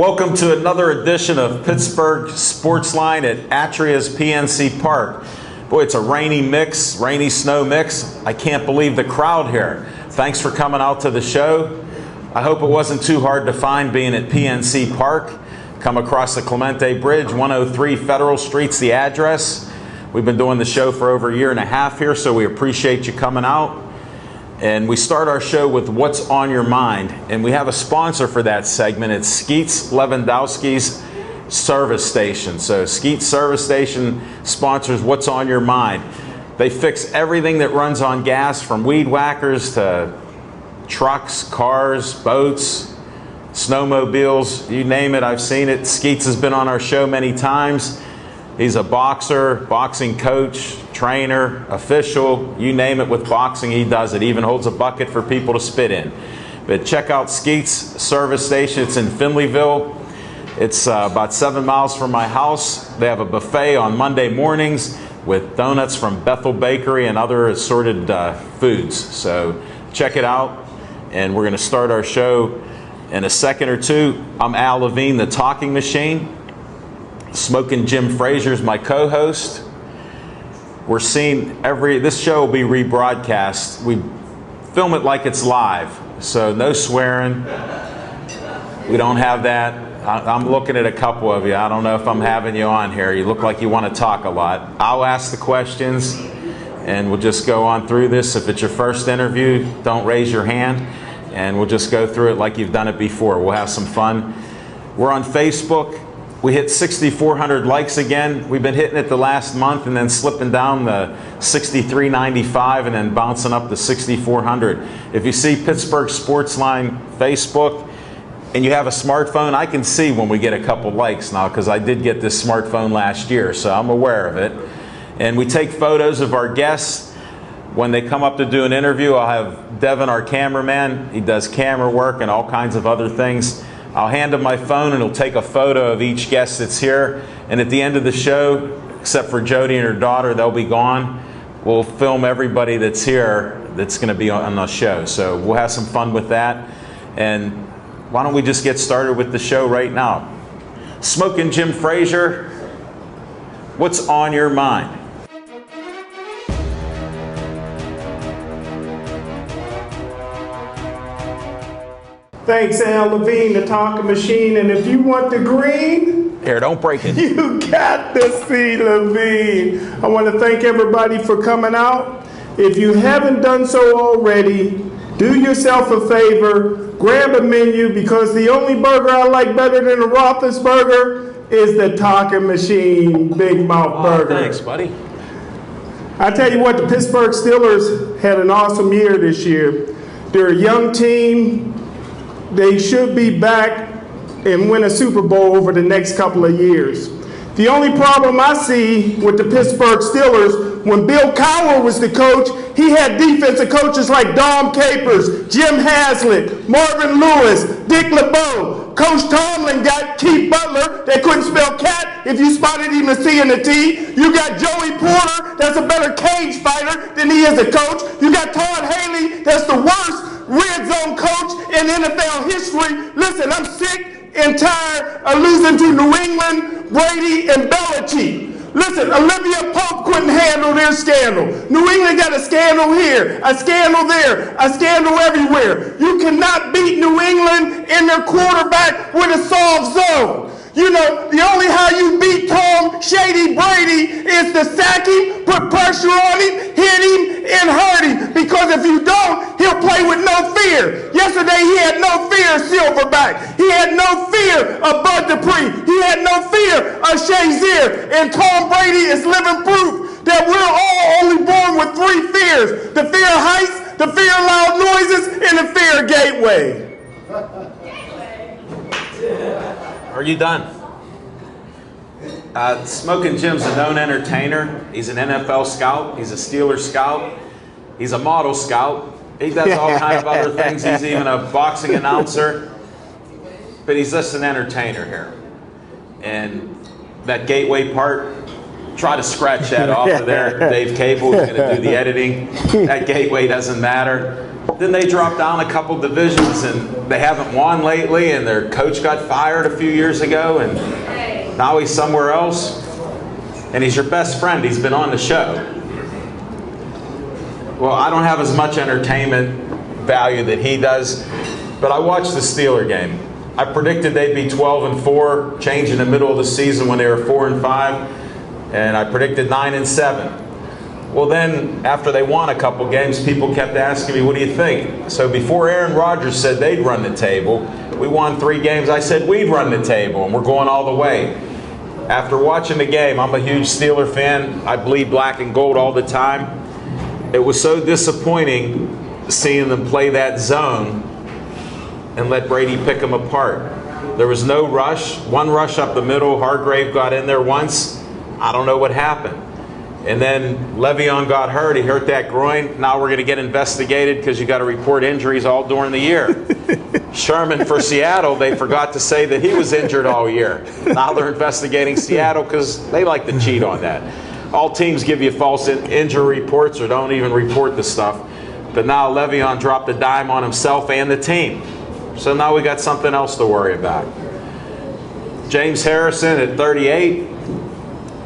Welcome to another edition of Pittsburgh Sportsline at Atria's PNC Park. Boy, it's a rainy snow mix. I can't believe the crowd here. Thanks for coming out to the show. I hope it wasn't too hard to find being at PNC Park. Come across the Clemente Bridge, 103 Federal Street's the address. We've been doing the show for over a year and a half here, so we appreciate you coming out. And we start our show with What's on Your Mind. And we have a sponsor for that segment. It's Skeets Lewandowski's Service Station. So Skeets Service Station sponsors What's on Your Mind. They fix everything that runs on gas, from weed whackers to trucks, cars, boats, snowmobiles, you name it, I've seen it. Skeets has been on our show many times. He's a boxer, boxing coach, trainer, official, you name it with boxing, he does it. He even holds a bucket for people to spit in. But check out Skeets Service Station. It's in Finleyville. It's about 7 miles from my house. They have a buffet on Monday mornings with donuts from Bethel Bakery and other assorted foods. So check it out, and we're going to start our show in a second or two. I'm Al Levine, the Talking Machine. Smoking Jim Frazier's my co-host. We're seeing this show will be rebroadcast. We film it like it's live, so no swearing. We don't have that. I'm looking at a couple of you. I don't know if I'm having you on here. You look like you want to talk a lot. I'll ask the questions, and we'll just go on through this. If it's your first interview, don't raise your hand, and we'll just go through it like you've done it before. We'll have some fun. We're on Facebook. We hit 6,400 likes again. We've been hitting it the last month and then slipping down the 6,395 and then bouncing up to 6,400. If you see Pittsburgh Sportsline Facebook and you have a smartphone, I can see when we get a couple likes now, because I did get this smartphone last year, so I'm aware of it. And we take photos of our guests. When they come up to do an interview, I'll have Devin, our cameraman. He does camera work and all kinds of other things. I'll hand him my phone and he'll take a photo of each guest that's here. And at the end of the show, except for Jody and her daughter, they'll be gone. We'll film everybody that's here that's going to be on the show. So we'll have some fun with that. And why don't we just get started with the show right now? Smoking Jim Frazier, what's on your mind? Thanks, Al Levine, the Talking Machine. And if you want the green, here, don't break it. You got to see Levine. I want to thank everybody for coming out. If you haven't done so already, do yourself a favor, grab a menu, because the only burger I like better than a Roethlisberger is the Talking Machine Big Mouth Burger. Thanks, buddy. I tell you what, the Pittsburgh Steelers had an awesome year this year. They're a young team. They should be back and win a Super Bowl over the next couple of years. The only problem I see with the Pittsburgh Steelers, when Bill Cowher was the coach, he had defensive coaches like Dom Capers, Jim Haslett, Marvin Lewis, Dick LeBeau. Coach Tomlin got Keith Butler that couldn't spell cat if you spotted him a C and a T. You got Joey Porter that's a better cage fighter than he is a coach. You got Todd Haley that's the worst red zone coach in NFL history. Listen, I'm sick and tired of losing to New England, Brady, and Belichick. Listen, Olivia Pope couldn't handle their scandal. New England got a scandal here, a scandal there, a scandal everywhere. You cannot beat New England in their quarterback with a soft zone. You know, the only how you beat Tom Shady Brady is to sack him, put pressure on him, hit him, and hurt him. Because if you don't, he'll play with no fear. Yesterday, he had no fear of Silverback. He had no fear of Bud Dupree. He had no fear of Shazier. And Tom Brady is living proof that we're all only born with three fears: the fear of heights, the fear of loud noises, and the fear of gateway. Are you done? Smoking Jim's a known entertainer. He's an NFL scout. He's a Steelers scout. He's a model scout. He does all kinds of other things. He's even a boxing announcer. But he's just an entertainer here. And that gateway part, try to scratch that off of there. Dave Cable is going to do the editing. That gateway doesn't matter. Then they dropped down a couple divisions, and they haven't won lately, and their coach got fired a few years ago, and now he's somewhere else. And he's your best friend. He's been on the show. Well, I don't have as much entertainment value that he does, but I watched the Steeler game. I predicted they'd be 12-4, change in the middle of the season when they were 4-5, and I predicted 9-7. Well, then after they won a couple games, people kept asking me, "What do you think?" So before Aaron Rodgers said they'd run the table, we won 3 games. I said we'd run the table, and we're going all the way. After watching the game, I'm a huge Steeler fan. I bleed black and gold all the time. It was so disappointing seeing them play that zone and let Brady pick them apart. There was no rush. One rush up the middle. Hargrave got in there once. I don't know what happened. And then Le'Veon got hurt. He hurt that groin. Now we're going to get investigated because you got to report injuries all during the year. Sherman for Seattle, they forgot to say that he was injured all year. Now they're investigating Seattle because they like to cheat on that. All teams give you false injury reports or don't even report the stuff. But now Le'Veon dropped a dime on himself and the team. So now we got something else to worry about. James Harrison at 38.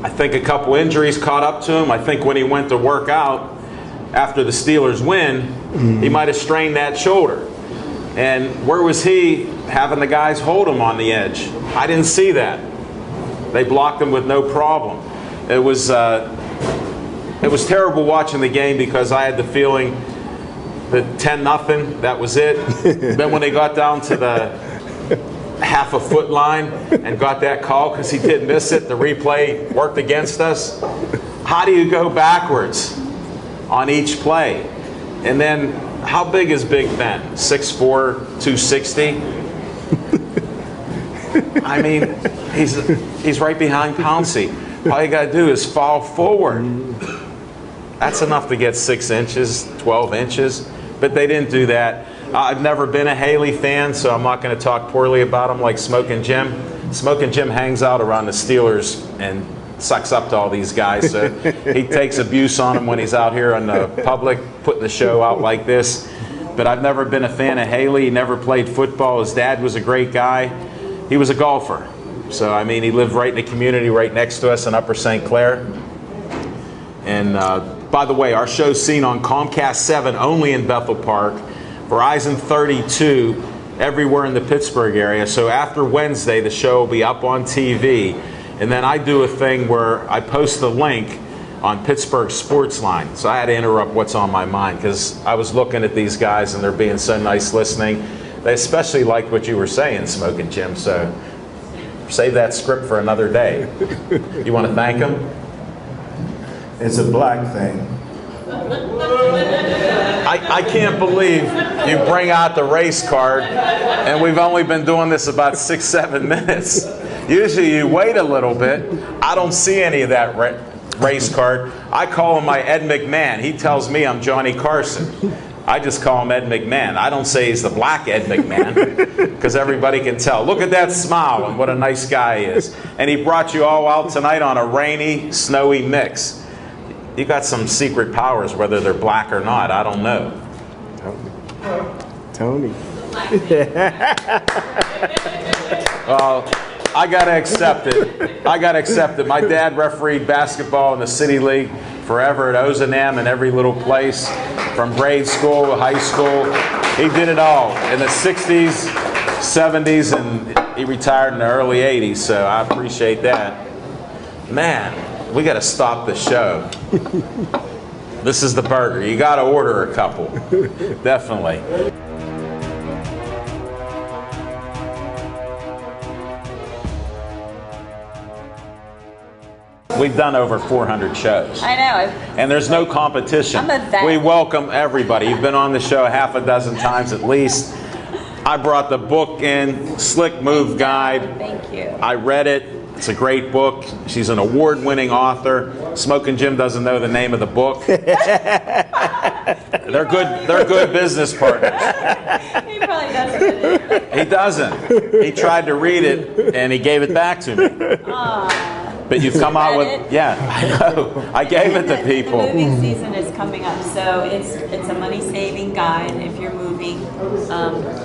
I think a couple injuries caught up to him. I think when he went to work out after the Steelers win, he might have strained that shoulder. And where was he having the guys hold him on the edge? I didn't see that. They blocked him with no problem. It was terrible watching the game because I had the feeling that 10-0, that was it. Then when they got down to the half-a-foot line and got that call because he did miss it, the replay worked against us. How do you go backwards on each play? And then, how big is Big Ben? 6'4", 260? I mean, he's right behind Pouncey. All you got to do is fall forward. That's enough to get 6 inches, 12 inches. But they didn't do that. I've never been a Haley fan, so I'm not going to talk poorly about him like Smokin' Jim. Smokin' Jim hangs out around the Steelers and sucks up to all these guys. So he takes abuse on them when he's out here in the public, putting the show out like this. But I've never been a fan of Haley. He never played football. His dad was a great guy. He was a golfer. So, I mean, he lived right in the community right next to us in Upper St. Clair. And by the way, our show's seen on Comcast 7 only in Bethel Park, Verizon 32 everywhere in the Pittsburgh area. So after Wednesday, the show will be up on TV. And then I do a thing where I post the link on Pittsburgh Sportsline. So I had to interrupt what's on my mind because I was looking at these guys and they're being so nice listening. They especially liked what you were saying, Smokin' Jim. So save that script for another day. You want to thank them? It's a black thing. I can't believe you bring out the race card, and we've only been doing this about 6-7 minutes. Usually you wait a little bit. I don't see any of that race card. I call him my Ed McMahon. He tells me I'm Johnny Carson. I just call him Ed McMahon. I don't say he's the black Ed McMahon because everybody can tell. Look at that smile and what a nice guy he is. And he brought you all out tonight on a rainy, snowy mix. You got some secret powers, whether they're black or not. I don't know. Tony. I got to accept it. I got to accept it. My dad refereed basketball in the City League forever at Ozanam and every little place, from grade school to high school. He did it all in the 60s, 70s, and he retired in the early 80s, so I appreciate that. Man, we got to stop the show. This is the burger. You got to order a couple. Definitely. We've done over 400 shows. I know. And there's no competition. I'm a vet. We welcome everybody. You've been on the show half a dozen times at least. I brought the book in, Slick Move Guide. Thank you. I read it. It's a great book. She's an award-winning author. Smokin' Jim doesn't know the name of the book. They're good business partners. He probably doesn't. He doesn't. He tried to read it and he gave it back to me. Aww. But you've come out with, yeah, I know. I gave it to people. The moving season is coming up, so it's a money-saving guide. If you're moving,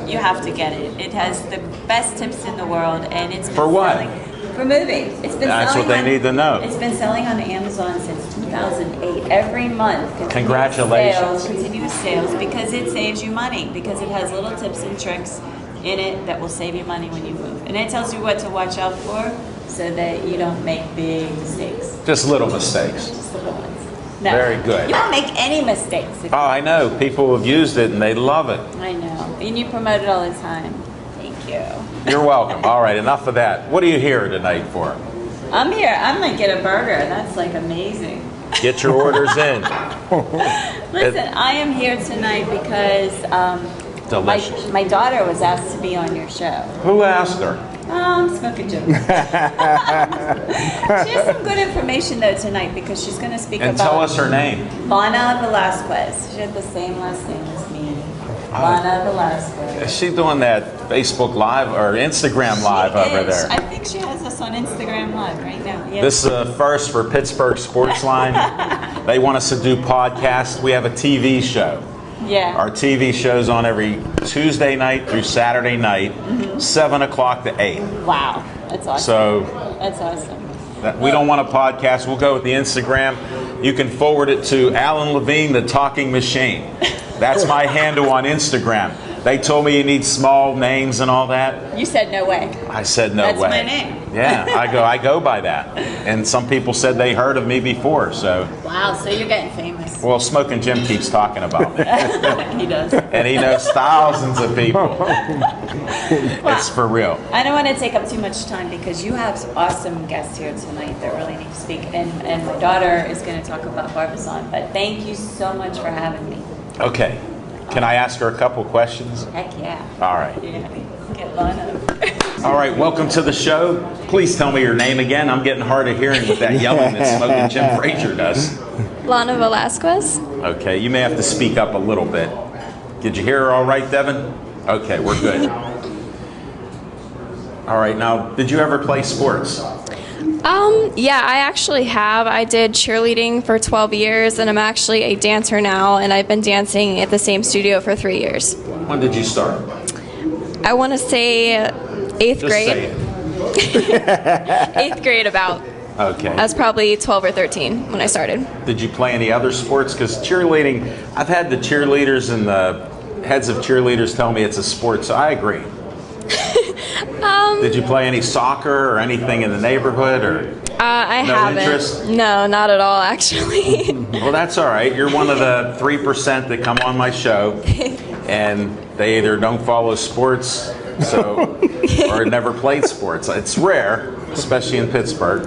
you have to get it. It has the best tips in the world, and it's been For what? For moving. It's been That's selling what they need to know. It's been selling on Amazon since 2008. Every month. Congratulations. Continuous sales, because it saves you money, because it has little tips and tricks in it that will save you money when you move. And it tells you what to watch out for so that you don't make big mistakes. Just little mistakes. Just little ones. No. Very good. You won't make any mistakes. Oh, I know. People have used it and they love it. I know. And you promote it all the time. Thank you. You're welcome. All right, enough of that. What are you here tonight for? I'm here. I'm going to get a burger. That's like amazing. Get your orders in. Listen, I am here tonight because Delicious. my daughter was asked to be on your show. Who asked her? Smoking Jim. She has some good information though tonight because she's going to speak And about. tell us her name. Lana Velasquez. She had the same last name as me. Lana Velasquez. Is she doing that Facebook Live or Instagram Live over there? I think she has us on Instagram Live right now. Yes. This is a first for Pittsburgh Sportsline. They want us to do podcasts. We have a TV show. Yeah. Our TV show's on every Tuesday night through Saturday night, 7 o'clock to 8. Wow. That's awesome. So That's awesome. we don't want a podcast. We'll go with the Instagram. You can forward it to Alan Levine, the Talking Machine. That's my handle on Instagram. They told me you need small names and all that. You said no way. I said no That's way. my name. Yeah, I go by that. And some people said they heard of me before, so. Wow, so you're getting famous. Well, Smoking Jim keeps talking about me. He does. And he knows thousands of people. It's for real. I don't want to take up too much time because you have some awesome guests here tonight that really need to speak. And my daughter is going to talk about Barbizon. But thank you so much for having me. Okay. Can I ask her a couple questions? Heck yeah. All right. Yeah, get Lana. All right, welcome to the show. Please tell me your name again. I'm getting hard of hearing with that yelling that Smoking Jim Frazier does. Lana Velasquez. Okay, you may have to speak up a little bit. Did you hear her all right, Devin? Okay, we're good. All right, now, did you ever play sports? Yeah, I actually have. I did cheerleading for 12 years, and I'm actually a dancer now, and I've been dancing at the same studio for 3 years. When did you start? I want to say 8th Just grade. say it. 8th grade about. Okay. I was probably 12 or 13 when I started. Did you play any other sports? Because cheerleading, I've had the cheerleaders and the heads of cheerleaders tell me it's a sport, so I agree. Did you play any soccer or anything in the neighborhood, or I no haven't. interest? No, not at all, actually. Well, that's all right. You're one of the 3% that come on my show, and they either don't follow sports, or never played sports. It's rare, especially in Pittsburgh.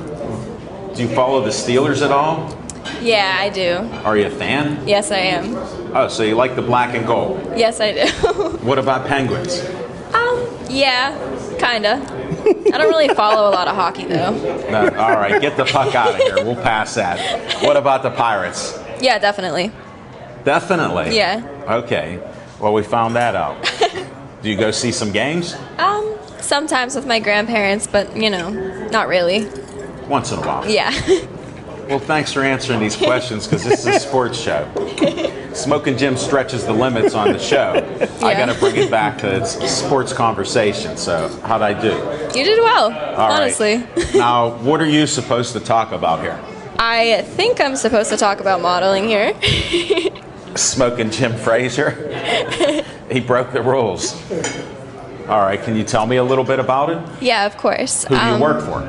Do you follow the Steelers at all? Yeah, I do. Are you a fan? Yes, I am. Oh, so you like the black and gold. Yes, I do. What about Penguins? Yeah, kinda. I don't really follow a lot of hockey, though. No, all right, get the fuck out of here. We'll pass that. What about the Pirates? Yeah, definitely. Definitely. Yeah. Okay. Well, we found that out. Do you go see some games? Sometimes with my grandparents, but, not really. Once in a while. Yeah. Well, thanks for answering these questions, because this is a sports show. Smoking Jim stretches the limits on the show. I got to bring it back to its sports conversation. So, how'd I do? You did well, All honestly. Right. Now, what are you supposed to talk about here? I think I'm supposed to talk about modeling here. Smoking Jim Frazier? He broke the rules. All right, can you tell me a little bit about it? Yeah, of course. Who do you work for?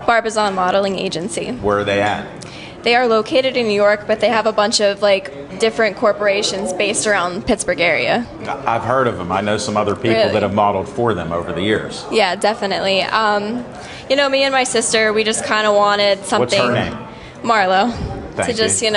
Barbizon Modeling Agency. Where are they at? They are located in New York, but they have a bunch of different corporations based around Pittsburgh area. I've heard of them. I know some other people Really? that have modeled for them over the years. Yeah, definitely. Me and my sister, we just kind of wanted something. What's her name? Marlo. Thank to just, you.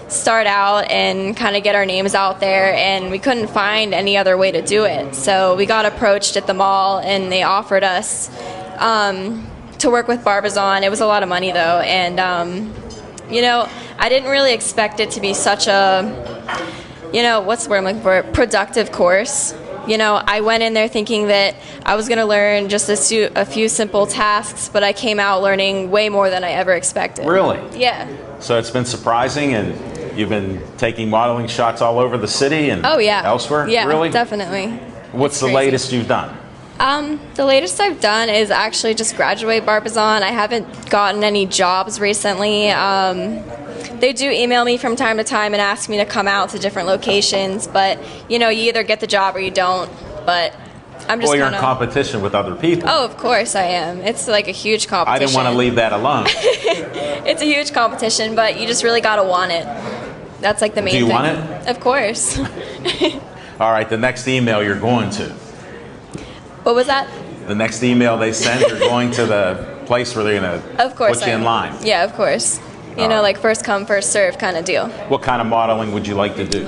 start out and kind of get our names out there, and we couldn't find any other way to do it. So we got approached at the mall, and they offered us to work with Barbizon. It was a lot of money, though, and I didn't really expect it to be such a, what's the word I'm looking for, productive course. You know, I went in there thinking that I was going to learn just a few simple tasks, but I came out learning way more than I ever expected. Really? Yeah. So it's been surprising, and you've been taking modeling shots all over the city and elsewhere? Yeah, really? Definitely. What's the latest you've done? The latest I've done is actually just graduate Barbizon. I haven't gotten any jobs recently. They do email me from time to time and ask me to come out to different locations, but you know, you either get the job or you don't. But I'm just you're in competition with other people. Oh, of course I am. It's like a huge competition. I didn't want to leave that alone. It's a huge competition, but you just really gotta want it. That's like the main thing. Do you want it? Of course. All right, the next email you're going to. What was that? The next email they send, you're going to the place where they're going to put you in line. Yeah, of course. You know, like first come, first serve kind of deal. What kind of modeling would you like to do?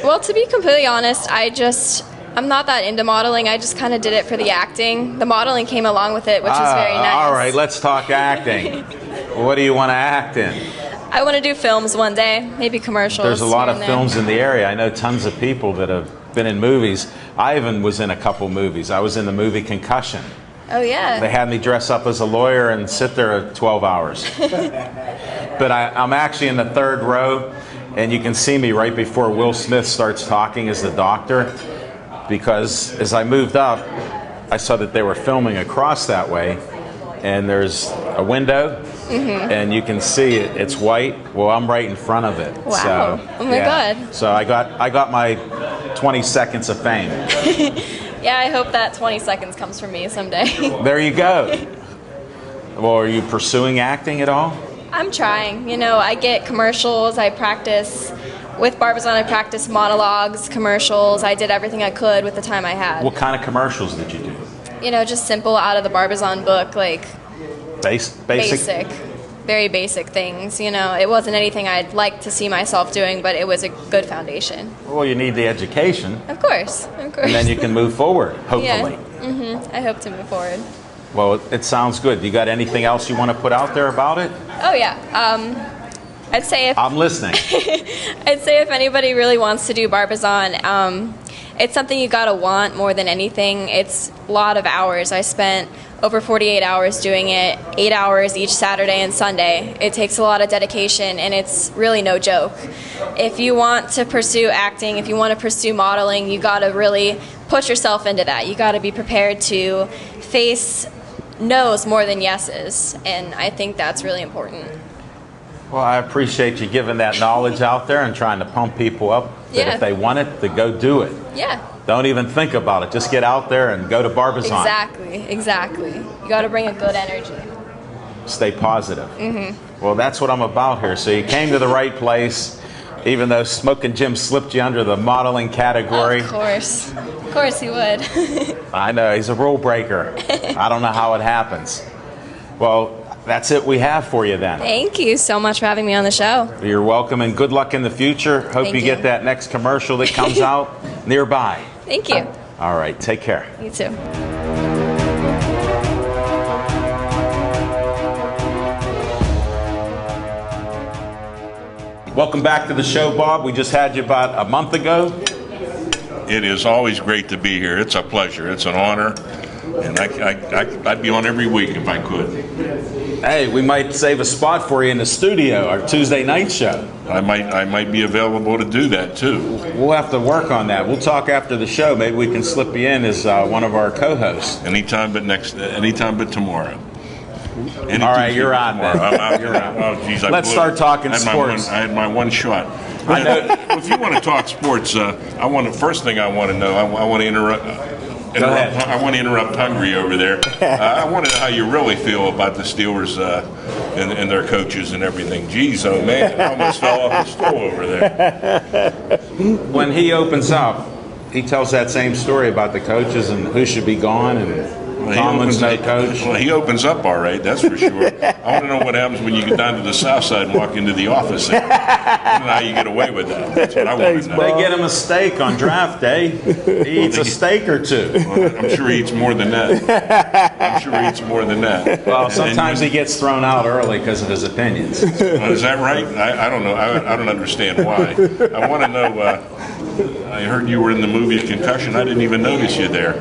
Well, to be completely honest, I'm not that into modeling. I just kind of did it for the acting. The modeling came along with it, which was very nice. All right, let's talk acting. What do you want to act in? I want to do films one day, maybe commercials. There's a lot of films in the area. I know tons of people that have been in movies. I even was in a couple movies. I was in the movie Concussion. Oh, yeah. They had me dress up as a lawyer and sit there 12 hours. But I'm actually in the third row, and you can see me right before Will Smith starts talking as the doctor, because as I moved up, I saw that they were filming across that way, and there's a window, and you can see it's white. Well, I'm right in front of it. Wow. So, oh my God. So I got my 20 seconds of fame. Yeah, I hope that 20 seconds comes from me someday. There you go. Well, are you pursuing acting at all? I'm trying. You know, I get commercials. I practice with Barbizon. I practice monologues, commercials. I did everything I could with the time I had. What kind of commercials did you do? You know, just simple out of the Barbizon book, like basic, very basic things. You know, it wasn't anything I'd like to see myself doing, but it was a good foundation. Well, you need the education. Of course. And then you can move forward, hopefully. Yeah. I hope to move forward. Well, it sounds good. You got anything else you want to put out there about it? Oh, yeah. I'd say if... I'm listening. I'd say if anybody really wants to do Barbizon, it's something you gotta want more than anything. It's a lot of hours. I spent over 48 hours doing it, 8 hours each Saturday and Sunday. It takes a lot of dedication, and it's really no joke. If you want to pursue acting, if you want to pursue modeling, you gotta really put yourself into that. You gotta be prepared to face no's more than yeses, and I think that's really important. Well, I appreciate you giving that knowledge out there and trying to pump people up that if they want it, to go do it. Yeah. Don't even think about it. Just get out there and go to Barbizon. Exactly. You got to bring a good energy. Stay positive. Well, that's what I'm about here. So you came to the right place, even though Smoking Jim slipped you under the modeling category. Of course he would. I know, he's a rule breaker. I don't know how it happens. Well, that's it we have for you then. Thank you so much for having me on the show. You're welcome, and good luck in the future. Hope you get that next commercial that comes out nearby. Thank you. All right, take care. You too. Welcome back to the show, Bob. We just had you about a month ago. It is always great to be here. It's a pleasure. It's an honor. And I'd be on every week if I could. Hey, we might save a spot for you in the studio, our Tuesday night show. I might be available to do that too. We'll have to work on that. We'll talk after the show. Maybe we can slip you in as one of our co-hosts. Anytime but tomorrow. All right, you're on then. I'm out. You're out. Oh, geez, let's start talking sports. I had my one shot. I know. If you want to talk sports, first thing I want to know. I want to interrupt. Go ahead. I want to interrupt Hungry over there. I want to know how you really feel about the Steelers and their coaches and everything. Geez, oh man, I almost fell off the stool over there. When he opens up, he tells that same story about the coaches and who should be gone and Tomlin's no coach. Well, he opens up all right, that's for sure. I want to know what happens when you get down to the south side and walk into the office. I don't know how you get away with that. That's what I want to know. They get him a steak on draft day. He eats a steak or two. Well, I'm sure he eats more than that. I'm sure he eats more than that. Well, sometimes he gets thrown out early because of his opinions. Is that right? I don't know. I don't understand why. I want to know. I heard you were in the movie Concussion. I didn't even notice you there.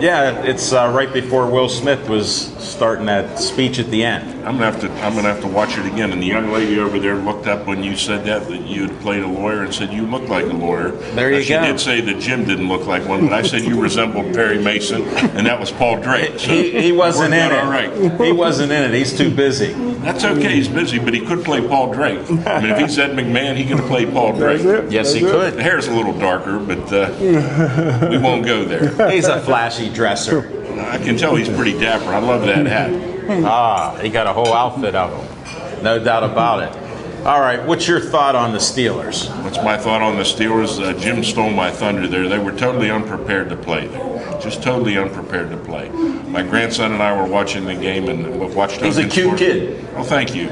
Yeah, it's right before Will Smith was starting that speech at the end. I'm gonna have to watch it again. And the young lady over there looked up when you said that you had played a lawyer and said you look like a lawyer. There you she go. She did say that Jim didn't look like one, but I said you resembled Perry Mason, and that was Paul Drake. So he wasn't in it. All right. He wasn't in it. He's too busy. That's okay. He's busy, but he could play Paul Drake. I mean, if he's Ed McMahon, he could have played Paul Drake. Yes, he could. The hair's a little darker, but we won't go there. He's a flashy dresser. I can tell he's pretty dapper. I love that hat. He got a whole outfit of them. No doubt about it. All right, what's your thought on the Steelers? What's my thought on the Steelers? Jim stole my thunder there. They were totally unprepared to play there. Just totally unprepared to play. My grandson and I were watching the game and watched. He's a cute kid. Oh, thank you.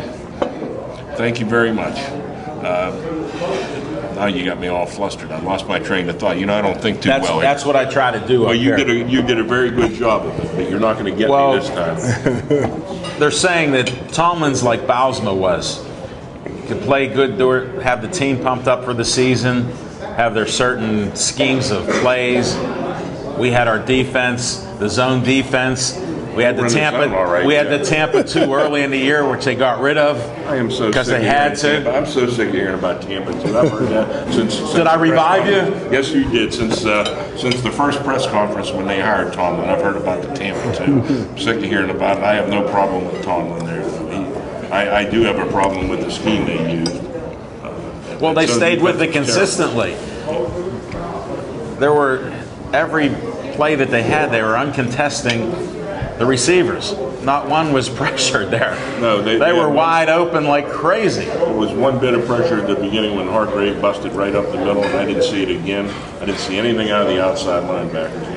Thank you very much. Now you got me all flustered. I lost my train of thought. You know, I don't think too well. That's what I try to do. Well, you did a very good job of it, but you're not going to get me this time. They're saying that Tomlin's like Bausma was. Could play good, have the team pumped up for the season, have their certain schemes of plays. We had our defense, the zone defense. We had the Tampa too early in the year, which they got rid of. I am so because sick they had to. I'm so sick of hearing about Tampa too. I've heard that since did I revive you? Yes, you did. Since the first press conference when they hired Tomlin, I've heard about the Tampa too. I'm sick of hearing about it. I have no problem with Tomlin there. I do have a problem with the scheme they used. Well, they stayed with it consistently. There were every play that they had, they were uncontesting the receivers. Not one was pressured there. No, they were wide open like crazy. There was one bit of pressure at the beginning when Hargrave busted right up the middle, and I didn't see it again. I didn't see anything out of the outside linebackers.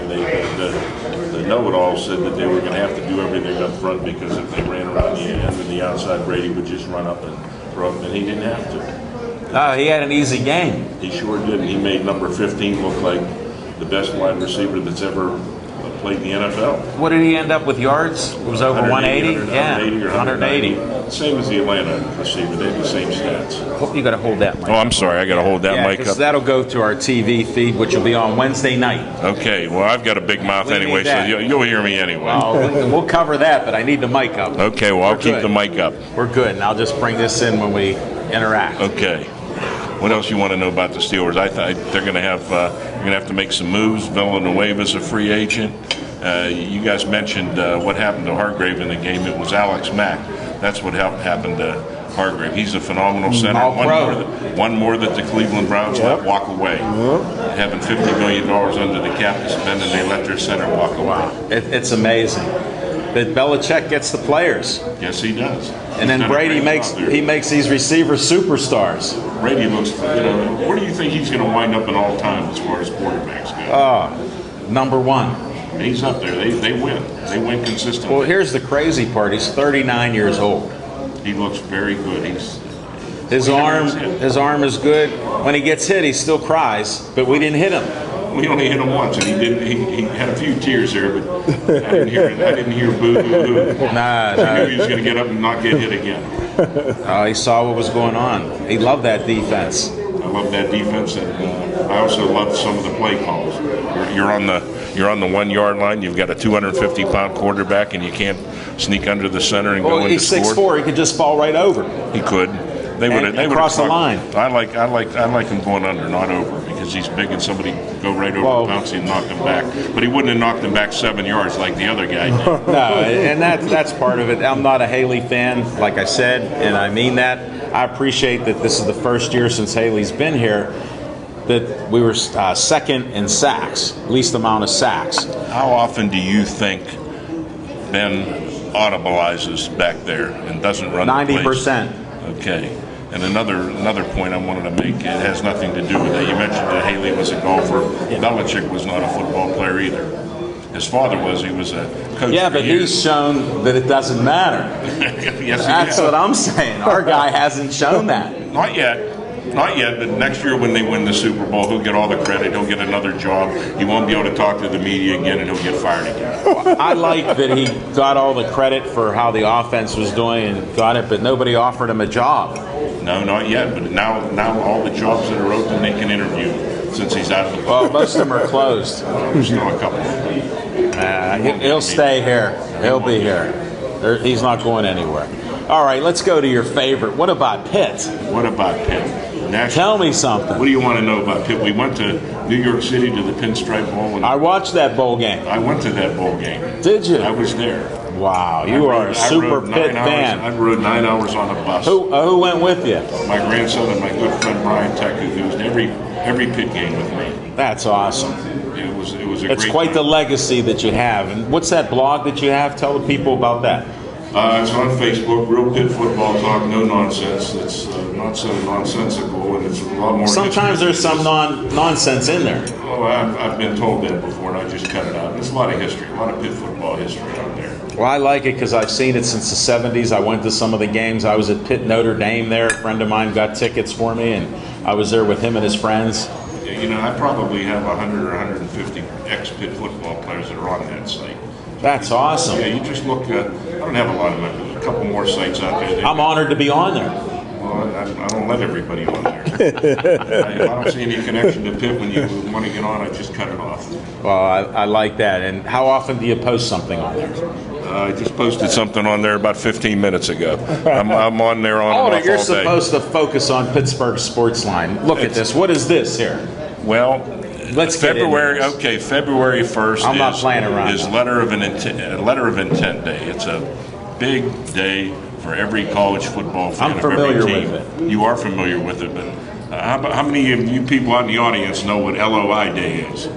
The know-it-all said that they were going to have to do everything up front because if they ran around the end and the outside, Brady would just run up and throw it, and he didn't have to. He had an easy game. He sure did, and he made number 15 look like the best wide receiver that's ever played in the NFL. What did he end up with yards? It was over 180? 180 or 180. Same as the Atlanta receiver. They have the same stats. You got to hold that mic. Oh, I'm sorry. I got to hold that mic up. That'll go to our TV feed, which will be on Wednesday night. Okay. Well, I've got a big mouth anyway, so you'll hear me anyway. We'll cover that, but I need the mic up. Okay. Well, I'll keep the mic up. We're good, and I'll just bring this in when we interact. Okay. What else you want to know about the Steelers? They're going to have to make some moves. Villanueva's a free agent. You guys mentioned what happened to Hargrave in the game. It was Alex Mack. That's what happened to Hargrave. He's a phenomenal center. One more that the Cleveland Browns let walk away. Having $50 million under the cap to spend, and they let their center walk away. Wow. It's amazing that Belichick gets the players. Yes, he does. And then Brady makes these receivers superstars. Brady looks, where do you think he's going to wind up in all time as far as quarterbacks go? Number one. He's up there. They win. They win consistently. Well, here's the crazy part. He's 39 years old. He looks very good. His arm is good. When he gets hit, he still cries, but we didn't hit him. We only hit him once, and he had a few tears there, but I didn't hear boo hoo hoo. Nah. I knew he was going to get up and not get hit again. He saw what was going on. He loved that defense. I love that defense, and I also love some of the play calls. You're on the 1 yard line. You've got a 250-pound quarterback, and you can't sneak under the center and go into he's 6'4". He could just fall right over. He could. They would cross the line. I like him going under, not over, because he's big and somebody go right over, bounce and knock him back. But he wouldn't have knocked him back 7 yards like the other guy did. No, and that's part of it. I'm not a Haley fan, like I said, and I mean that. I appreciate that this is the first year since Haley's been here that we were second in sacks, least amount of sacks. How often do you think Ben audibilizes back there and doesn't run 90%. Okay. And another point I wanted to make, it has nothing to do with that. You mentioned that Haley was a golfer. Belichick was not a football player either. His father was. He was a coach. Yeah, for but years. he's shown that it doesn't matter. Yes, That's what I'm saying. Our guy hasn't shown that. Not yet. Not yet, but next year when they win the Super Bowl, he'll get all the credit. He'll get another job. He won't be able to talk to the media again, and he'll get fired again. I like that he got all the credit for how the offense was doing and got it, but nobody offered him a job. No, not yet. But now all the jobs that are open, they can interview since he's out of the. Well, most of them are closed. There's still a couple. He'll stay here. He'll be here. He's not going anywhere. All right, let's go to your favorite. What about Pitt? What about Pitt? Tell me something. What do you want to know about Pitt? We went to New York City to the Pinstripe Bowl. And I watched that bowl game. I went to that bowl game. Did you? I was there. Wow, you are a super Pitt fan. I rode 9 hours on a bus. Who went with you? My grandson and my good friend Brian Tech, who was every Pitt game with me. That's awesome. It was a It's great quite time. the legacy that you have. And what's that blog that you have? Tell the people about that. It's on Facebook, Real Pitt Football Talk, no nonsense. It's not so nonsensical, and it's a lot more. Sometimes there's some nonsense in there. Oh, I've been told that before, and I just cut it out. There's a lot of history, a lot of Pitt football history out there. Well, I like it because I've seen it since the 70s. I went to some of the games. I was at Pitt Notre Dame there. A friend of mine got tickets for me, and I was there with him and his friends. You know, I probably have 100 or 150 ex-Pitt football players that are on that site. That's awesome. Yeah, you just look. I don't have a lot of them. There's a couple more sites out there. I'm honored to be on there. Well, I don't let everybody on there. If I don't see any connection to Pitt when you want to get on, I just cut it off. Well, I like that. And how often do you post something on there? I just posted something on there about 15 minutes ago. I'm on there on and off all You're day. supposed to focus on Pittsburgh Sportsline. Look at this. What is this here? Well, Let's get February. into this. Okay, February 1st. I'm not playing around Is now. letter of intent day. It's a big day for every college football fan I'm of every familiar team. with it. You are familiar with it, but how many of you people out in the audience know what LOI Day is?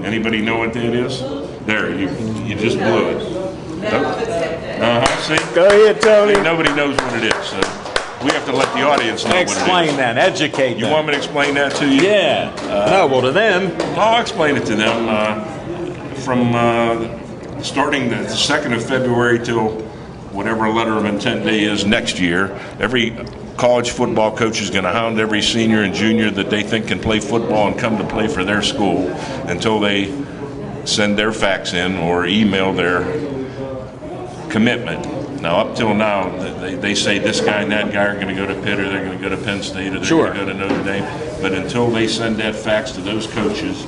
Anybody know what that is? There, you just blew it. See? Go ahead, Tony. Nobody knows what it is. So we have to let the audience know Explain what it is. that. Educate You them. want me to explain that to you? Yeah. No, well, to them. I'll explain it to them. From starting the 2nd of February till whatever letter of intent day is next year, every college football coach is going to hound every senior and junior that they think can play football and come to play for their school until they send their fax in or email their commitment. Now, up till now, they say this guy and that guy are going to go to Pitt, or they're going to go to Penn State, or they're Sure. going to go to Notre Dame. But until they send that fax to those coaches,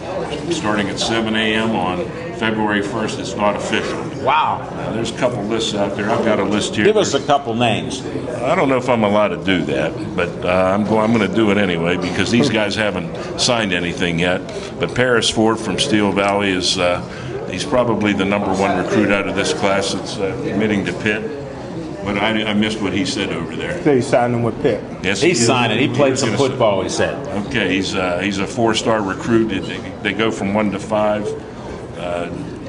starting at 7 a.m. on February 1st, it's not official. Wow. Now, there's a couple lists out there. I've got a list here. Give us a couple names. I don't know if I'm allowed to do that, but I'm going to do it anyway because these guys haven't signed anything yet. But Paris Ford from Steel Valley is he's probably the #1 recruit out of this class that's committing to Pitt. But I missed what he said over there. They signed him with Pitt. Yes, He's is. signing. He played was some gonna say- football, he said. Okay, he's a 4-star recruit. They go from 1 to 5.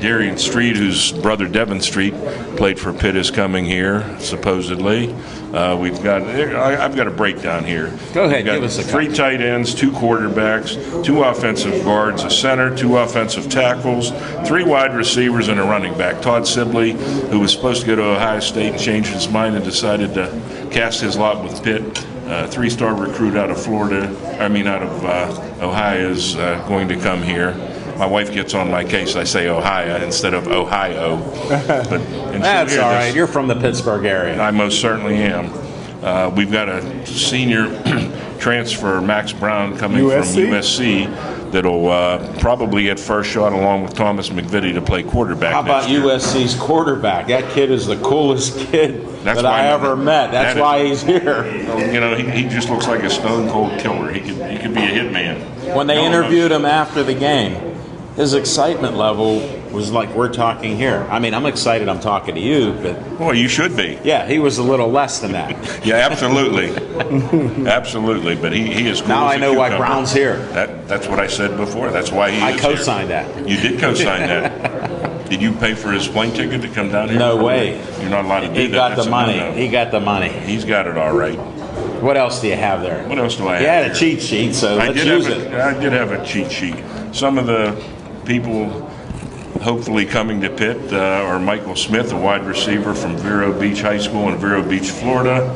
Darian Street, whose brother Devin Street played for Pitt, is coming here supposedly. I've got a breakdown here. Go ahead, We've got give us a 3 tight ends, 2 quarterbacks, 2 offensive guards, a center, 2 offensive tackles, 3 wide receivers, and a running back. Todd Sibley, who was supposed to go to Ohio State and changed his mind and decided to cast his lot with Pitt. 3-star recruit out of Ohio is going to come here. My wife gets on my case. I say Ohio instead of Ohio. But That's all right. You're from the Pittsburgh area. I most certainly am. We've got a senior transfer, Max Brown, coming USC? from USC that'll probably get first shot along with Thomas McVitie to play quarterback. How about next year. USC's quarterback? That kid is the coolest kid That's that I why- ever met. That's that why is- he's here. You know, he just looks like a stone cold killer. He could be a hitman. When they No one interviewed knows. him after the game, his excitement level was like we're talking here. I mean, I'm excited I'm talking to you, but Well, you should be. yeah, he was a little less than that. Yeah, absolutely. Absolutely. But he is cool. Now as I a know why cucumber. Brown's here. That's what I said before. That's why he I is co-signed here. that. You did co-sign that. Did you pay for his plane ticket to come down here? No way. You're not allowed to do He that. got That's the a money. no-no. He got the money. He's got it all right. What else do you have there? What else do I You have? had a cheat sheet, so let's use it. I did have a cheat sheet. Some of the people hopefully coming to Pitt are Michael Smith, a wide receiver from Vero Beach High School in Vero Beach, Florida.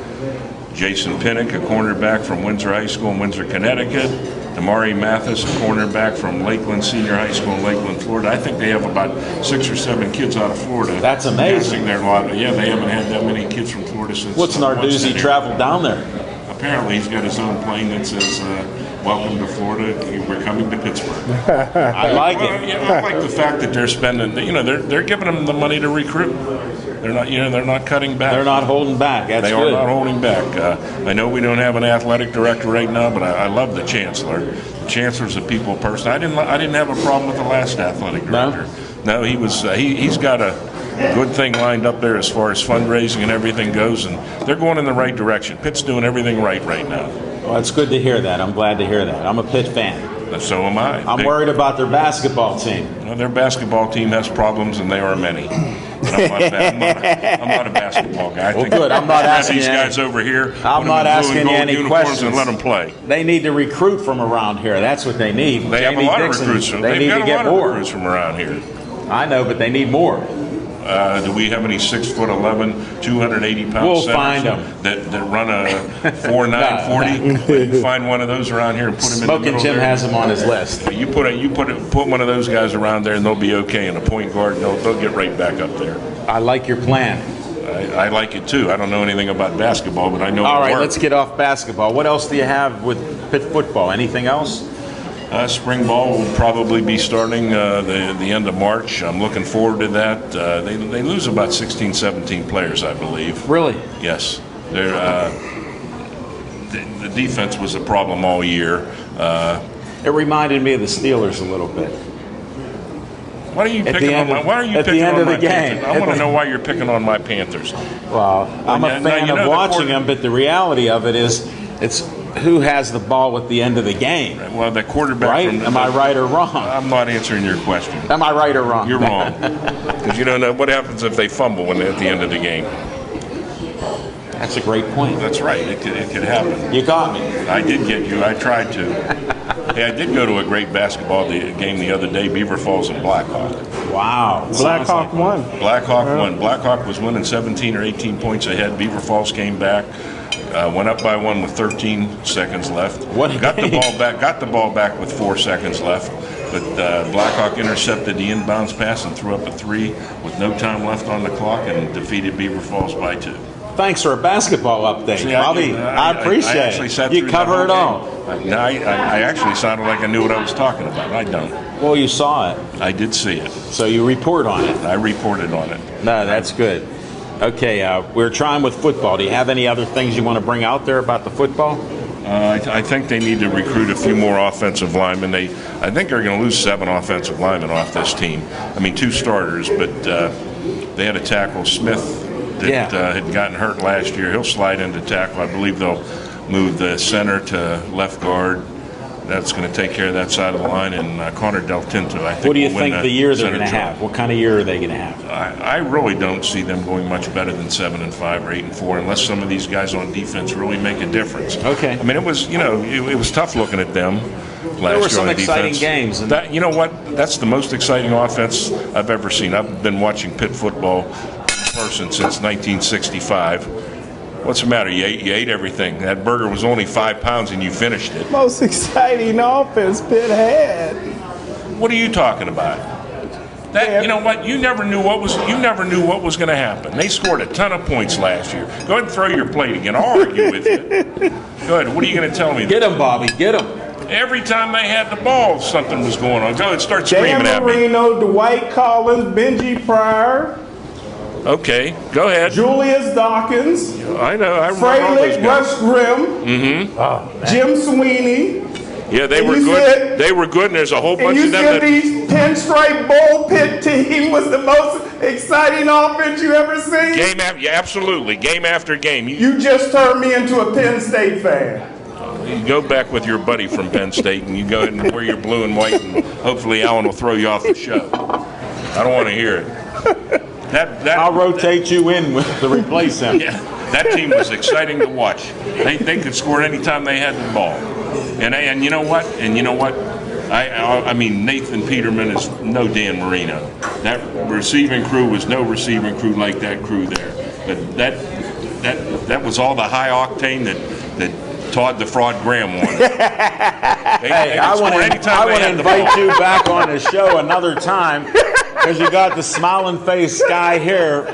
Jason Pinnock, a cornerback from Windsor High School in Windsor, Connecticut. Damari Mathis, a cornerback from Lakeland Senior High School in Lakeland, Florida. I think they have about 6 or 7 kids out of Florida. That's amazing. They haven't had that many kids from Florida since. What's Narduzzi traveled down there? Apparently, he's got his own plane that says, "Welcome to Florida. We're coming to Pittsburgh." I like it. I like the fact that they're spending. They're giving them the money to recruit. They're not. They're not cutting back. They're not holding back. That's they good. are not holding back. I know we don't have an athletic director right now, but I love the chancellor. The chancellor's a people person. I didn't have a problem with the last athletic director. No, he was. He's got a good thing lined up there as far as fundraising and everything goes, and they're going in the right direction. Pitt's doing everything right now. Well, it's good to hear that. I'm glad to hear that. I'm a Pitt fan. So am I. I'm worried about their basketball team. Well, their basketball team has problems, and they are many. I'm not a basketball guy. Well, good. I'm not asking these guys over here. I'm not asking you any questions. And let them play. They need to recruit from around here. That's what they need. They have a lot of recruits. They need to get more recruits from around here. I know, but they need more. Do we have any 6'11", 280-pound We'll centers find them. that run a 4.9 40? You find one of those around here and put them in the Smoking middle Jim there. has them on his list. You put one of those guys around there, and they'll be okay. And a point guard, they'll get right back up there. I like your plan. I like it too. I don't know anything about basketball, but I know. All right, works. let's get off basketball. What else do you have with Pitt football? Anything else? Spring ball will probably be starting the end of March. I'm looking forward to that. They lose about 16, 17 players, I believe. Really? Yes. The defense was a problem all year. It reminded me of the Steelers a little bit. Why are you picking on my Panthers? I want to know why you're picking on my Panthers. Well, I'm a fan of watching them, but the reality of it is it's who has the ball at the end of the game. Well, the quarterback. Right? Am I right or wrong? I'm not answering your question. Am I right or wrong? You're wrong. Because you don't know what happens if they fumble when they're at the end of the game. That's a great point. That's right. It could happen. You got me. I did get you. I tried to. Hey, I did go to a great basketball game the other day, Beaver Falls and Blackhawk. Wow. Blackhawk won. Blackhawk won. Blackhawk was winning 17 or 18 points ahead. Beaver Falls came back. Went up by 1 with 13 seconds left. Got the ball back with 4 seconds left. But Blackhawk intercepted the inbounds pass and threw up a 3 with no time left on the clock and defeated Beaver Falls by 2. Thanks for a basketball update, Bobby. I appreciate it. You cover it all. I actually sounded like I knew what I was talking about. I don't. Well, you saw it. I did see it. So you report on it. I reported on it. No, that's good. Okay, we're trying with football. Do you have any other things you want to bring out there about the football? I think they need to recruit a few more offensive linemen. I think they're going to lose 7 offensive linemen off this team. I mean, 2 starters, but they had a tackle, Smith, that had gotten hurt last year. He'll slide into tackle. I believe they'll move the center to left guard. That's going to take care of that side of the line. And Connor Del Tinto, I think. What do you think the year they're going to have? What kind of year are they going to have? I really don't see them going much better than 7-5 or 8-4, unless some of these guys on defense really make a difference. Okay. I mean, it was it was tough looking at them last year. There were some on exciting defense. games. You know what? That's the most exciting offense I've ever seen. I've been watching Pitt football in person since 1965. What's the matter? You ate everything. That burger was only 5 pounds and you finished it. Most exciting offense Pitt had. What are you talking about? You know what? You never knew what was going to happen. They scored a ton of points last year. Go ahead and throw your plate again. I'll argue with you. Go ahead. What are you going to tell me? Get him, Bobby. Get him. Every time they had the ball, something was going on. Go ahead, start screaming Dan at me. Marino, Dwight Collins, Benji Pryor. Okay, go ahead. Julius Dawkins. I know. I remember all those Fralick, guys. Rush Grimm. Jim Sweeney. Yeah, they were you good. said- They were good, and there's a whole And bunch you of them said that. the Pinstripe Bowl Pitt team was the most exciting offense you ever seen? Absolutely, game after game. You just turned me into a Penn State fan. You go back with your buddy from Penn State, and you go ahead and wear your blue and white, and hopefully Alan will throw you off the show. I don't want to hear it. I'll rotate you in to replace him. Yeah, that team was exciting to watch. They could score any time they had the ball. And you know what? I mean, Nathan Peterman is no Dan Marino. That receiving crew was no receiving crew like that crew there. But that was all the high octane that Todd the Fraud Graham wanted. Hey, I want to invite you back on the show another time because you got the smiling face guy here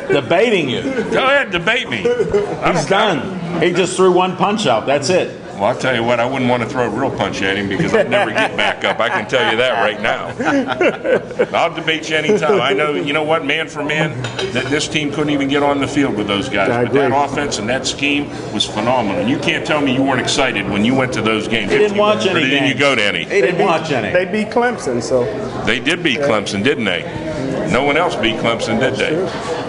debating you. Go ahead, debate me. He's done. He just threw one punch out. That's it. Well, I'll tell you what, I wouldn't want to throw a real punch at him because I'd never get back up. I can tell you that right now. I'll debate you anytime. I know, you know what, man for man, that this team couldn't even get on the field with those guys. But that offense and that scheme was phenomenal. And you can't tell me you weren't excited when you went to those games. He didn't watch any games. Didn't you go to any? He didn't watch any. They beat Clemson, so. They did beat Clemson, didn't they? No one else beat Clemson, did they?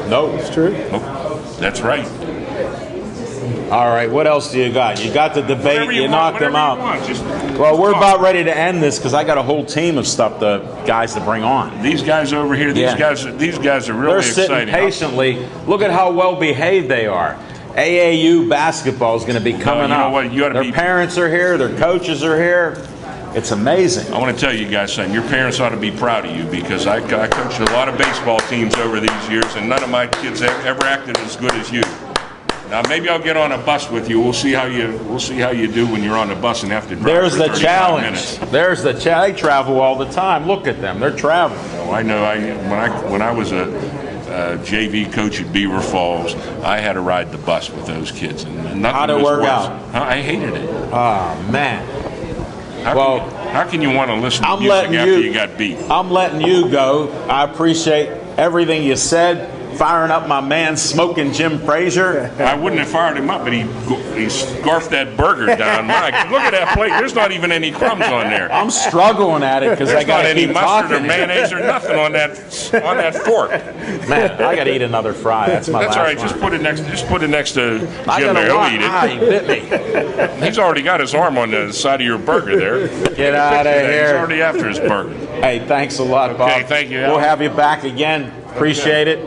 No. It's true. Oh, that's right. All right, what else do you got? You got the debate, you knocked them out. Well, we're about ready to end this because I got a whole team of stuff, the guys to bring on. These guys over here, these guys are really They're excited. sitting patiently. Look at how well behaved they are. AAU basketball is going to be coming you know up. what? You their parents are here. Their coaches are here. It's amazing. I want to tell you guys something. Your parents ought to be proud of you because I coached a lot of baseball teams over these years, and none of my kids ever acted as good as you. Now maybe I'll get on a bus with you. We'll see how you do when you're on the bus and have to drive. There's for the 35 challenge. minutes. There's the challenge. They travel all the time. Look at them. They're traveling. Oh, I know. When I was a JV coach at Beaver Falls, I had to ride the bus with those kids, and nothing How'd it was work worse. out? I hated it. Oh man. How can you want to listen to I'm music letting after you got beat? I'm letting you go. I appreciate everything you said. Firing up my man, Smoking Jim Frazier. I wouldn't have fired him up, but he scarfed that burger down. Look at that plate. There's not even any crumbs on there. I'm struggling at it because I got to any keep mustard talking. or mayonnaise or nothing on that fork. Man, I got to eat another fry. That's my last all right. one. Just put it next to I Jim gotta there. He'll walk. eat it. Ah, he bit me. He's already got his arm on the side of your burger there. Get out of He's here. already after his burger. Hey, thanks a lot, Bob. Okay, thank you, Al. We'll have you back again. Appreciate it.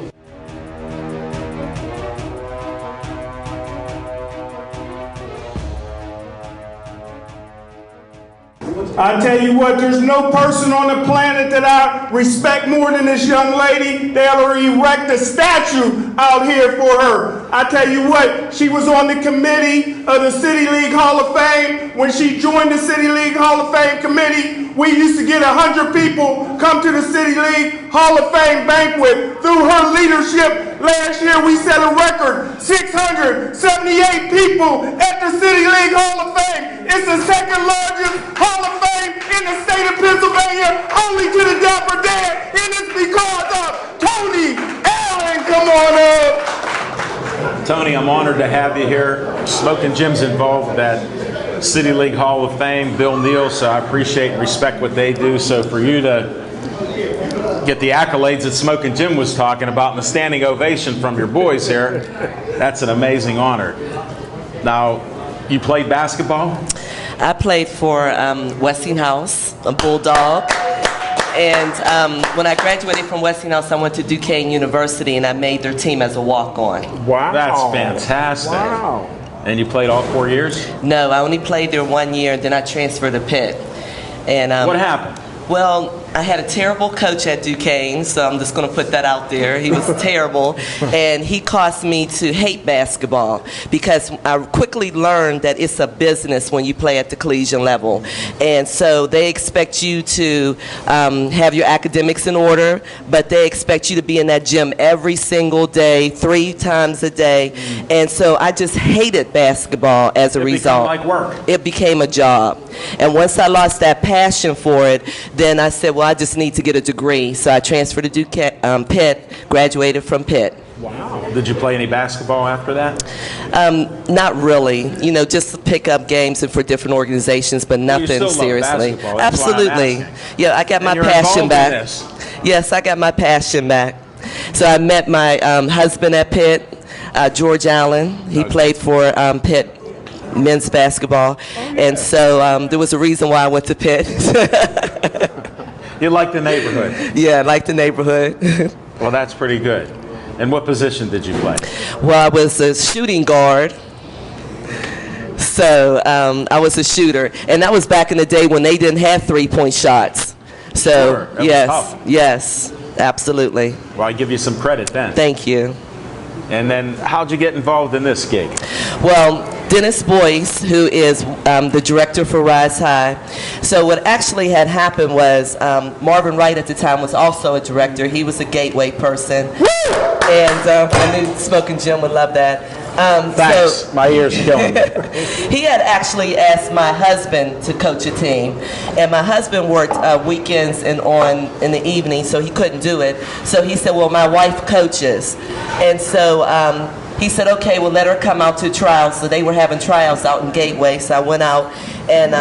I tell you what, there's no person on the planet that I respect more than this young lady. They'll erect a statue out here for her. I tell you what, she was on the committee of the City League Hall of Fame. When she joined the City League Hall of Fame committee, we used to get 100 people come to the City League Hall of Fame banquet. Through her leadership, last year we set a record, 678 people at the City League Hall of Fame. It's the second largest Hall of Fame in the state of Pennsylvania, only to the Dapper Dan, and it's because of Tony Allen. Come on up. Tony, I'm honored to have you here. Smoking Jim's involved with that City League Hall of Fame, Bill Neal, so I appreciate and respect what they do. So for you to get the accolades that Smoking Jim was talking about and the standing ovation from your boys here, that's an amazing honor. Now, you played basketball? I played for Westinghouse, a Bulldog. And when I graduated from Westinghouse, I went to Duquesne University, and I made their team as a walk-on. Wow. That's fantastic. Wow. And you played all 4 years? No, I only played there 1 year, and then I transferred to Pitt. And What happened? Well, I had a terrible coach at Duquesne, so I'm just going to put that out there. He was terrible, and he caused me to hate basketball because I quickly learned that it's a business when you play at the collegiate level. And so they expect you to have your academics in order, but they expect you to be in that gym every single day, 3 times a day. And so I just hated basketball as a result. It became like work. It became a job. And once I lost that passion for it, then I said, well, I just need to get a degree. So I transferred to Pitt, graduated from Pitt. Wow. Did you play any basketball after that? Not really. You know, just to pick up games and for different organizations, but nothing still love seriously. basketball. That's why I'm Absolutely. asking. Yeah, I got my And you're passion involved back. in this. Yes, I got my passion back. So I met my husband at Pitt, George Allen. He played for Pitt men's basketball. And so there was a reason why I went to Pitt. You like the neighborhood? Yeah, I like the neighborhood. Well, that's pretty good. And what position did you play? Well, I was a shooting guard. So I was a shooter. And that was back in the day when they didn't have three-point shots. So, Sure. That was yes, tough. yes. Absolutely. Well, I give you some credit then. Thank you. And then how'd you get involved in this gig? Well, Dennis Boyce, who is the director for Rise High. So what actually had happened was Marvin Wright at the time was also a director. He was a Gateway person. And I knew Smoking Jim would love that. Thanks. So, my ear's killing me. he had actually asked my husband to coach a team, and my husband worked weekends and in the evening, so he couldn't do it. So he said, well, my wife coaches. And so he said, okay, well, let her come out to trials. So they were having trials out in Gateway, so I went out, and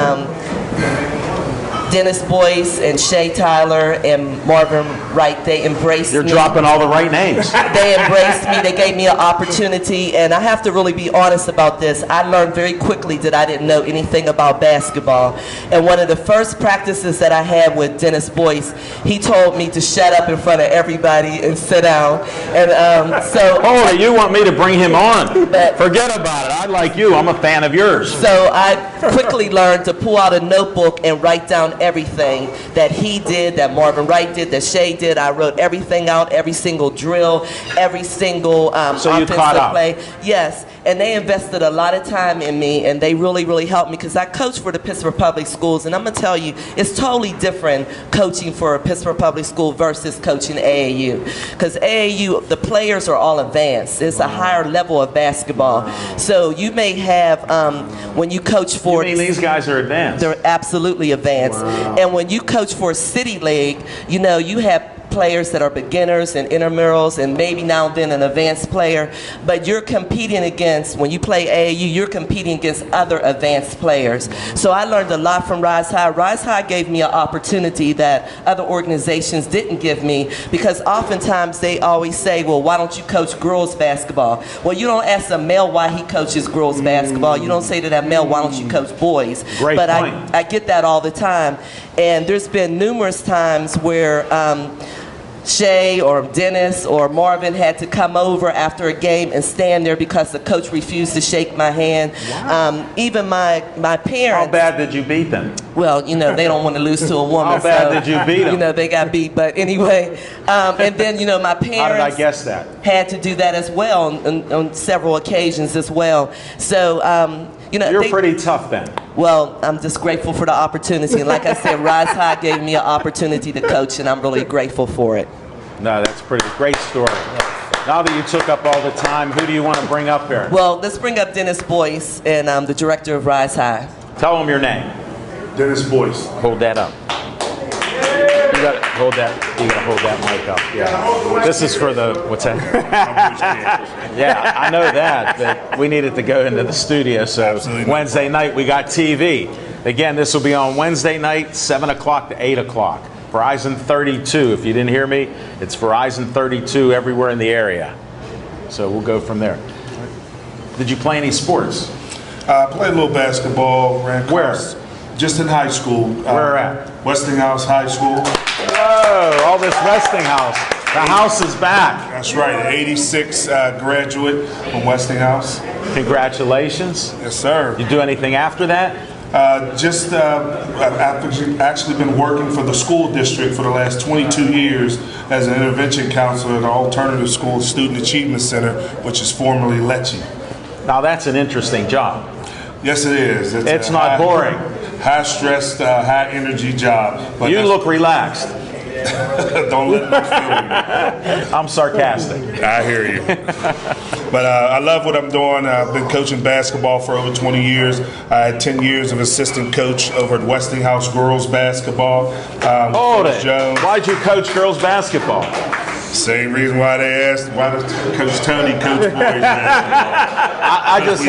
Dennis Boyce and Shay Tyler and Marvin Wright, they embraced me. You're dropping all the right names. They embraced me. They gave me an opportunity, and I have to really be honest about this. I learned very quickly that I didn't know anything about basketball. And one of the first practices that I had with Dennis Boyce, he told me to shut up in front of everybody and sit down. And so... Hold it, you want me to bring him on? Forget about it. I like you. I'm a fan of yours. So I quickly learned to pull out a notebook and write down everything that he did, that Marvin Wright did, that Shay did. I wrote everything out, every single drill, every single offensive play. Yes, and they invested a lot of time in me, and they really, really helped me because I coach for the Pittsburgh Public Schools, and I'm going to tell you, it's totally different coaching for a Pittsburgh Public School versus coaching AAU. Because AAU, the players are all advanced. It's a higher level of basketball. So you may have, when you coach for... You mean these guys are advanced? They're absolutely advanced. And when you coach for a city league, you know, you have players that are beginners and intramurals and maybe now and then an advanced player, but you're competing against, when you play AAU, you're competing against other advanced players. So I learned a lot from Rise High. Rise High gave me an opportunity that other organizations didn't give me, because oftentimes they always say, well, why don't you coach girls basketball? Well, you don't ask a male why he coaches girls basketball. You don't say to that male, why don't you coach boys? Great but point. I get that all the time. And there's been numerous times where Shay or Dennis or Marvin had to come over after a game and stand there because the coach refused to shake my hand. Wow. Even my parents. How bad did you beat them? Well, you know, they don't want to lose to a woman. How bad so, did you beat them? You know, they got beat. But anyway, and then, you know, my parents How did I guess that? had to do that as well on several occasions as well. So, you know, you're pretty tough then. Well, I'm just grateful for the opportunity. And like I said, Rise High gave me an opportunity to coach, and I'm really grateful for it. No, that's pretty great story. Now that you took up all the time, who do you want to bring up here? Well, let's bring up Dennis Boyce, and I'm the director of Rise High. Tell him your name. Dennis Boyce. Hold that up. You got to hold that. You got to hold that mic up. Yeah. This is for the what's that? Yeah, I know that. But we needed to go into the studio, so absolutely. Wednesday night we got TV. Again, this will be on Wednesday night, 7 o'clock to 8 o'clock. Verizon 32. If you didn't hear me, it's Verizon 32 everywhere in the area. So we'll go from there. Did you play any sports? I played a little basketball. Ran cars. Just in high school. Where at? Westinghouse High School. Whoa, all this Westinghouse. The house is back. That's right, 86 graduate from Westinghouse. Congratulations. Yes, sir. You do anything after that? I've actually been working for the school district for the last 22 years as an intervention counselor at the Alternative School Student Achievement Center, which is formerly Lecce. Now that's an interesting job. Yes, it is. It's not boring. High-stressed, high-energy job. But you look relaxed. Don't let me feel you. I'm sarcastic. I hear you. But I love what I'm doing. I've been coaching basketball for over 20 years. I had 10 years of assistant coach over at Westinghouse girls basketball. Hold it. Why'd you coach girls basketball? Same reason why they asked why does Coach Tony coach boys basketball. I just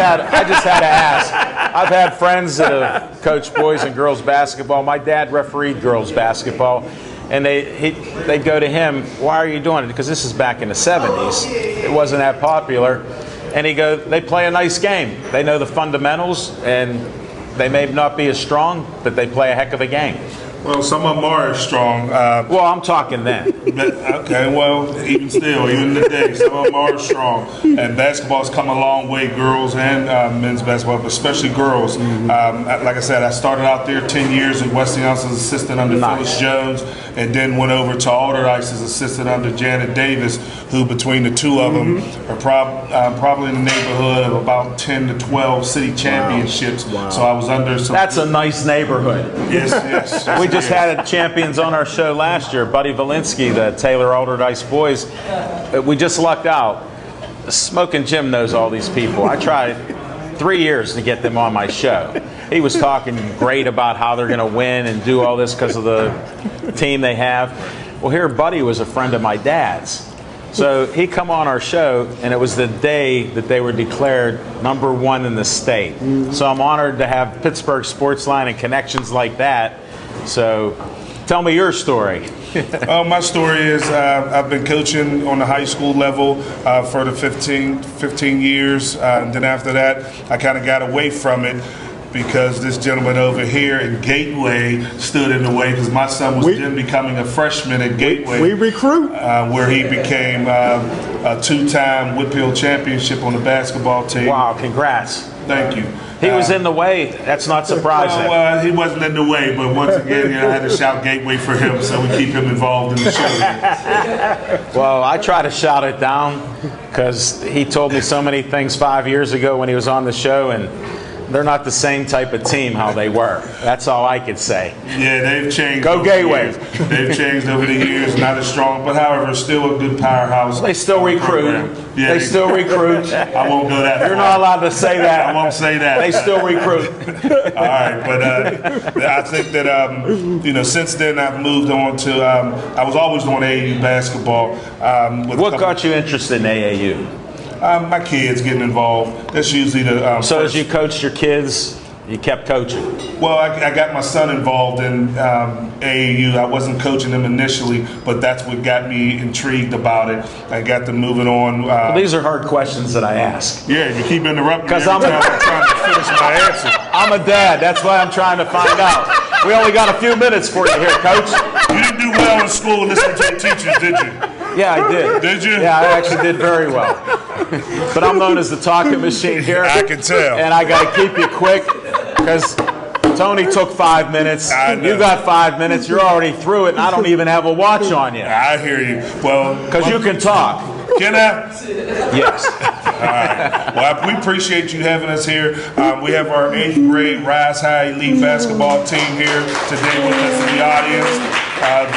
had to ask. I've had friends that have coached boys and girls basketball. My dad refereed girls basketball. And they'd go to him, why are you doing it? Because this is back in the 70s. It wasn't that popular. And he'd go, they play a nice game. They know the fundamentals, and they may not be as strong, but they play a heck of a game. Well, some of them are strong. Well, I'm talking then. Okay, well, even still, even today, some of them are strong. And basketball's come a long way, girls and men's basketball, but especially girls. Like I said, I started out there 10 years at Westinghouse as assistant under Phyllis Jones, and then went over to Alderdice as assistant under Janet Davis, who between the two of them are probably in the neighborhood of about 10 to 12 city championships. Wow. So I was under some. That's a nice neighborhood. Yes, yes. We just had champions on our show last year, Buddy Valinsky, the Taylor Alderdice boys. We just lucked out. Smoking Jim knows all these people. I tried 3 years to get them on my show. He was talking great about how they're going to win and do all this because of the team they have. Well, here Buddy was a friend of my dad's. So he come on our show, and it was the day that they were declared #1 in the state. So I'm honored to have Pittsburgh Sportsline and connections like that. So tell me your story. My story is I've been coaching on the high school level for the 15 years. And then after that, I kind of got away from it because this gentleman over here in Gateway stood in the way because my son was then becoming a freshman at Gateway. We recruit. Where he became a two-time Whitfield championship on the basketball team. Wow, congrats. Thank you. He was in the way. That's not surprising. Well, he wasn't in the way, but once again, I had to shout Gateway for him, so we keep him involved in the show. Well, I try to shout it down because he told me so many things 5 years ago when he was on the show, and they're not the same type of team how they were. That's all I could say. Yeah, they've changed. Go Gateway. They've changed over the years, not as strong, but however, still a good powerhouse. They still recruit. Yeah, they still recruit. I won't go that far. You're not allowed to say that. I won't say that. They still recruit. All right, but I think that since then I've moved on to. I was always doing AAU basketball. What got you interested in AAU? My kids getting involved. That's usually the. So as you coached your kids, you kept coaching? Well, I got my son involved in AAU. I wasn't coaching him initially, but that's what got me intrigued about it. I got them moving on. Well, these are hard questions that I ask. Yeah, you keep interrupting me because I'm trying to finish my answer. I'm a dad. That's why I'm trying to find out. We only got a few minutes for you here, Coach. You didn't do well in school listening to the teachers, did you? Yeah, I did. Did you? Yeah, I actually did very well. But I'm known as the talking machine here. I can tell. And I got to keep you quick because Tony took 5 minutes. You got 5 minutes. You're already through it, and I don't even have a watch on you. I hear you. Well, because you can talk. Can I? Yes. All right. Well, we appreciate you having us here. We have our 8th grade Rise High Elite basketball team here today with us in the audience.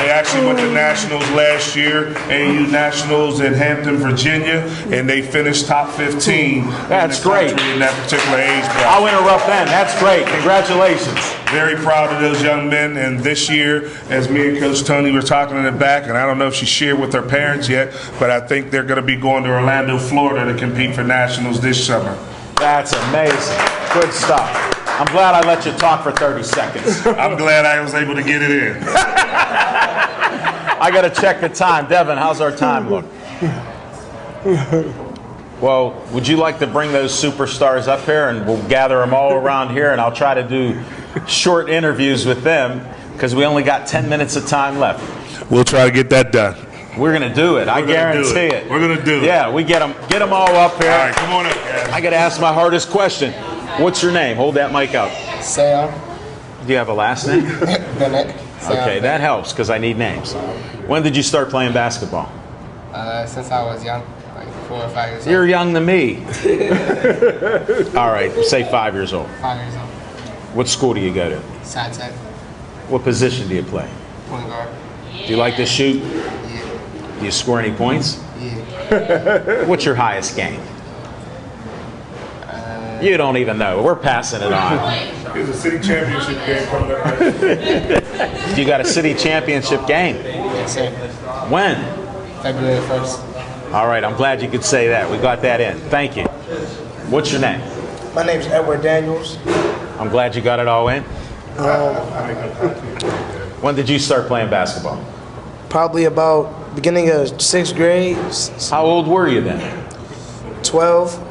They actually went to Nationals last year, AU Nationals in Hampton, Virginia, and they finished top 15 That's great. in that particular age bracket. I'll interrupt then. That's great. Congratulations. Very proud of those young men. And this year, as me and Coach Tony were talking in the back, and I don't know if she shared with her parents yet, but I think they're going to be going to Orlando, Florida to compete for Nationals this summer. That's amazing. Good stuff. I'm glad I let you talk for 30 seconds. I'm glad I was able to get it in. I got to check the time. Devin, how's our time look? Well, would you like to bring those superstars up here, and we'll gather them all around here, and I'll try to do short interviews with them because we only got 10 minutes of time left. We'll try to get that done. We're going to do it. I guarantee it. We're going to do it. Yeah, we get them all up here. All right, come on up, guys. I got to ask my hardest question. What's your name? Hold that mic out. Sam. Do you have a last name? Bennett. Okay, that helps because I need names. When did you start playing basketball? Since I was young, like 4 or 5 years old. You're young to me. All right, say 5 years old. 5 years old. What school do you go to? Side tech. What position do you play? Point guard. Do you like to shoot? Yeah. Do you score any points? Yeah. What's your highest game? You don't even know. We're passing it on. There's a city championship game coming up. You got a city championship game? Yes, sir. When? February 1st. All right, I'm glad you could say that. We got that in. Thank you. What's your name? My name's Edward Daniels. I'm glad you got it all in. When did you start playing basketball? Probably about beginning of 6th grade. How old were you then? 12,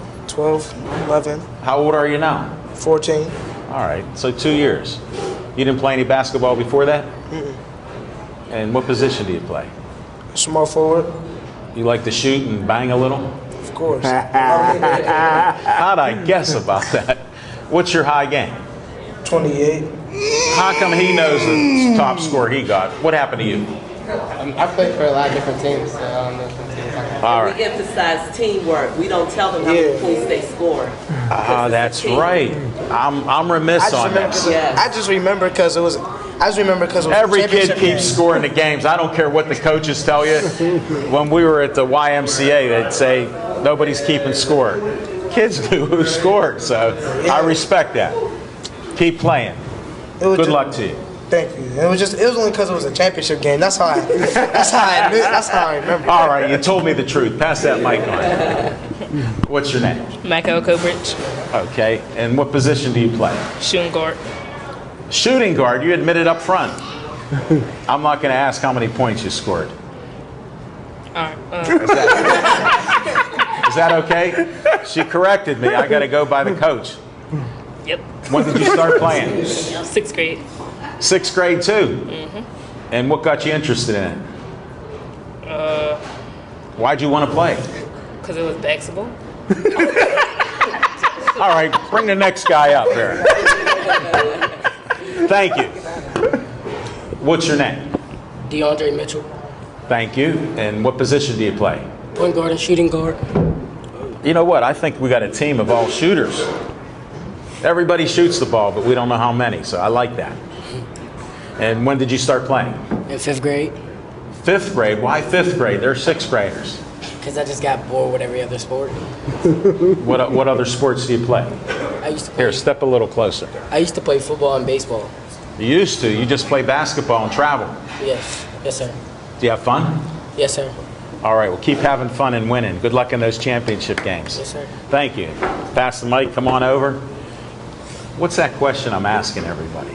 11. How old are you now? 14. All right, so 2 years. You didn't play any basketball before that? And what position do you play? Small forward. You like to shoot and bang a little? Of course. How'd I guess about that? What's your high game? 28. How come he knows the top score he got? What happened to you? I played for a lot of different teams, so I don't know what teams I'm All We right. emphasize teamwork. We don't tell them how many points they score. Ah, that's right. I'm remiss on that. Yes. I just remember because it was. Every kid championship keeps game. scoring the games. I don't care what the coaches tell you. When we were at the YMCA, they'd say nobody's keeping score. Kids knew who scored, so I respect that. Keep playing. It was Good just- luck to you. Thank you. It was only because it was a championship game. That's how I remember. All right, you told me the truth. Pass that mic on. What's your name? Michael Cobridge, Okay, and what position do you play? shooting guard. Shooting guard. You admitted up front. I'm not going to ask how many points you scored. All right. Is that okay? She corrected me. I got to go by the coach. Yep. When did you start playing? 6th grade. 6th grade too. And what got you interested in it? Why'd you want to play? Because it was basketball. All right, bring the next guy up here. Thank you. What's your name? DeAndre Mitchell. Thank you. And what position do you play? Point guard and shooting guard. You know what? I think we got a team of all shooters. Everybody shoots the ball, but we don't know how many, so I like that. And when did you start playing? In 5th grade. 5th grade? Why 5th grade? They're 6th graders. Because I just got bored with every other sport. What other sports do you play? I used to play, Here, step a little closer. I used to play football and baseball. You used to. You just play basketball and travel. Yes. Yes, sir. Do you have fun? Yes, sir. All right, well, keep having fun and winning. Good luck in those championship games. Yes, sir. Thank you. Pass the mic. Come on over. What's that question I'm asking everybody?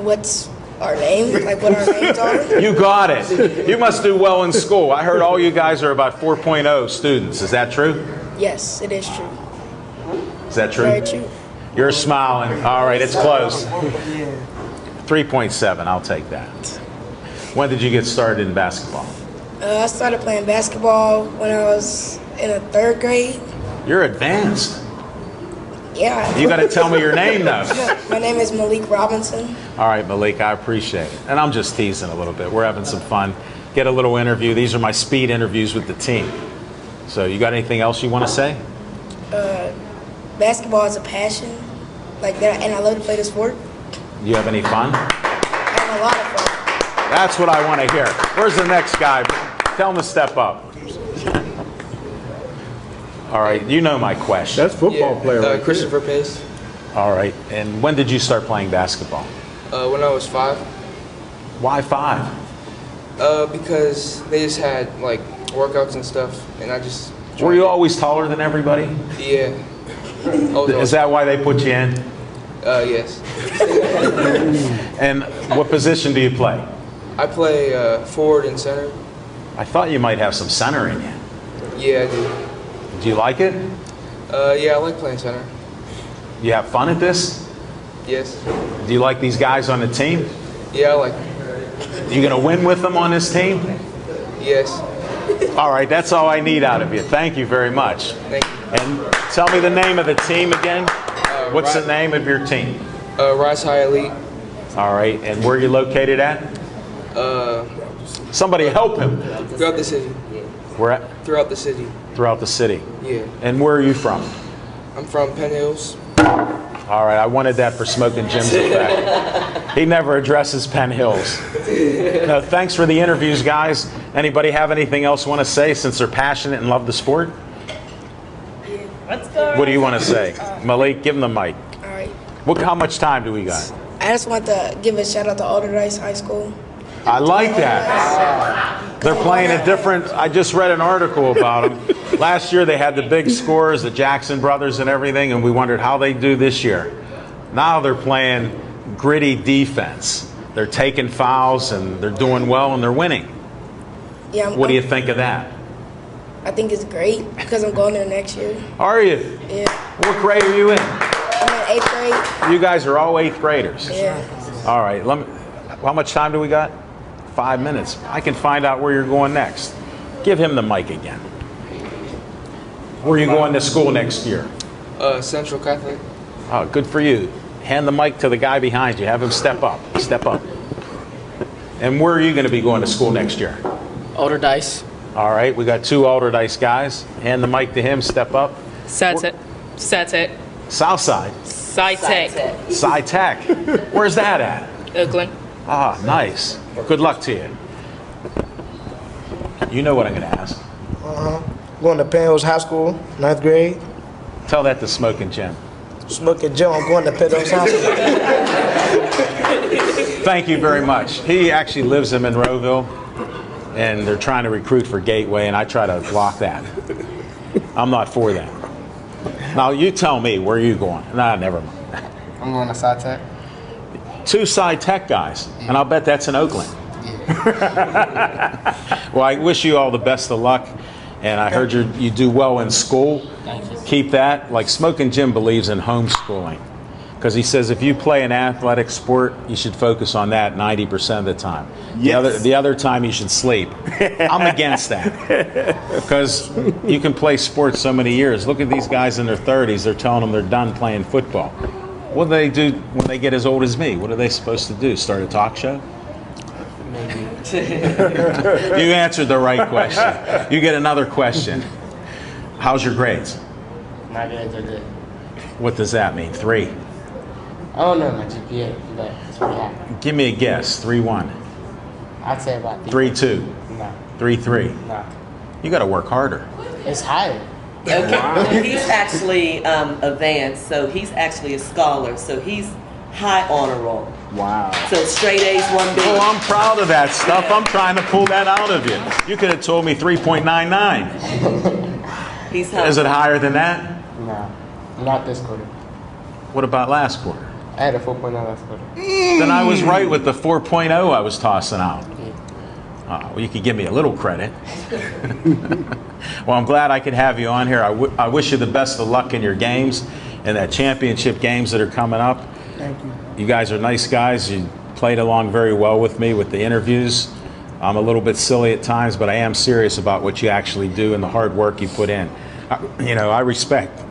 What's our name? Like what our names are? You got it. You must do well in school. I heard all you guys are about 4.0 students. Is that true? Yes, it is true. Is that true? Very true. You're smiling. All right, it's close. 3.7. I'll take that. When did you get started in basketball? I started playing basketball when I was in the 3rd grade. You're advanced. Yeah. You got to tell me your name, though. My name is Malik Robinson. All right, Malik, I appreciate it. And I'm just teasing a little bit. We're having some fun. Get a little interview. These are my speed interviews with the team. So you got anything else you want to say? Basketball is a passion, like that, and I love to play the sport. You have any fun? I have a lot of fun. That's what I want to hear. Where's the next guy? Tell him to step up. All right, you know my question. That's football player right Christopher Pace. All right, and when did you start playing basketball? When I was 5. Why 5? Because they just had like workouts and stuff, and I just. Were you always taller than everybody? Yeah. Is that why they put you in? Yes. And what position do you play? I play forward and center. I thought you might have some center in you. Yeah, I do. Do you like it? Yeah, I like playing center. You have fun at this? Yes. Do you like these guys on the team? Yeah, I like. You gonna win with them on this team? Yes. All right, that's all I need out of you. Thank you very much. Thank you. And tell me the name of the team again. What's the name of your team? Rise High Elite. All right, and where are you located at? Somebody help him. Throughout the city. Where at? Throughout the city. Throughout the city. Yeah. And where are you from? I'm from Penn Hills. All right, I wanted that for Smoking Jim's effect. He never addresses Penn Hills. No, thanks for the interviews, guys. Anybody have anything else want to say since they're passionate and love the sport? Let's go. What do you want to say? Malik, give him the mic. All right. How much time do we got? I just want to give a shout out to Alderdice High School. I like that. They're playing a different. I just read an article about them. Last year they had the big scores, the Jackson brothers and everything, and we wondered how they do this year. Now they're playing gritty defense. They're taking fouls and they're doing well and they're winning. Yeah. What do you think of that? I think it's great because I'm going there next year. Are you? Yeah. What grade are you in? I'm in 8th grade. You guys are all 8th graders. Yeah. All right. How much time do we got? 5 minutes. I can find out where you're going next. Give him the mic again. Where are you going to school next year? Central Catholic. Oh, good for you. Hand the mic to the guy behind you. Have him step up. Step up. And where are you going to be going to school next year? Older Dice. All right, we got 2 Alder Dice guys. Hand the mic to him. Step up. Satech. Southside. Sci-Tech. Sci-Tech. Where's that at? Oakland. Ah, nice. Good luck to you. You know what I'm going to ask. Going to Penrose High School, 9th grade. Tell that to Smoking Jim. Smoking Jim, I'm going to Penrose High School. Thank you very much. He actually lives in Monroeville, and they're trying to recruit for Gateway, and I try to block that. I'm not for that. Now, you tell me, where are you going? Nah, never mind. I'm going to Sci-Tech. 2 Sci-Tech guys, and I'll bet that's in Oakland. Well, I wish you all the best of luck, and I heard you do well in school. Thank you. Keep that. Like Smoking Jim believes in homeschooling, because he says if you play an athletic sport, you should focus on that 90% of the time. Yes. The other time you should sleep. I'm against that, because you can play sports so many years. Look at these guys in their 30s. They're telling them they're done playing football. What do they do when they get as old as me? What are they supposed to do? Start a talk show? Maybe. You answered the right question. You get another question. How's your grades? My grades are good. What does that mean? 3? I don't know my GPA, but it's pretty high. Give me a guess. 3.1. I'd say about 3.2. No. 3.3. No. You got to work harder. It's higher. Okay. He's actually advanced, so he's actually a scholar, so he's high honor roll. Wow. So straight A's, 1B. Oh, I'm proud of that stuff. I'm trying to pull that out of you. You could have told me 3.99. He's high. Is it higher than that? No. Not this quarter. What about last quarter? I had a 4.0 last quarter. Then I was right with the 4.0 I was tossing out. Well, you could give me a little credit. Well, I'm glad I could have you on here. I wish you the best of luck in your games and that championship games that are coming up. Thank you. You guys are nice guys. You played along very well with me with the interviews. I'm a little bit silly at times, but I am serious about what you actually do and the hard work you put in. I respect,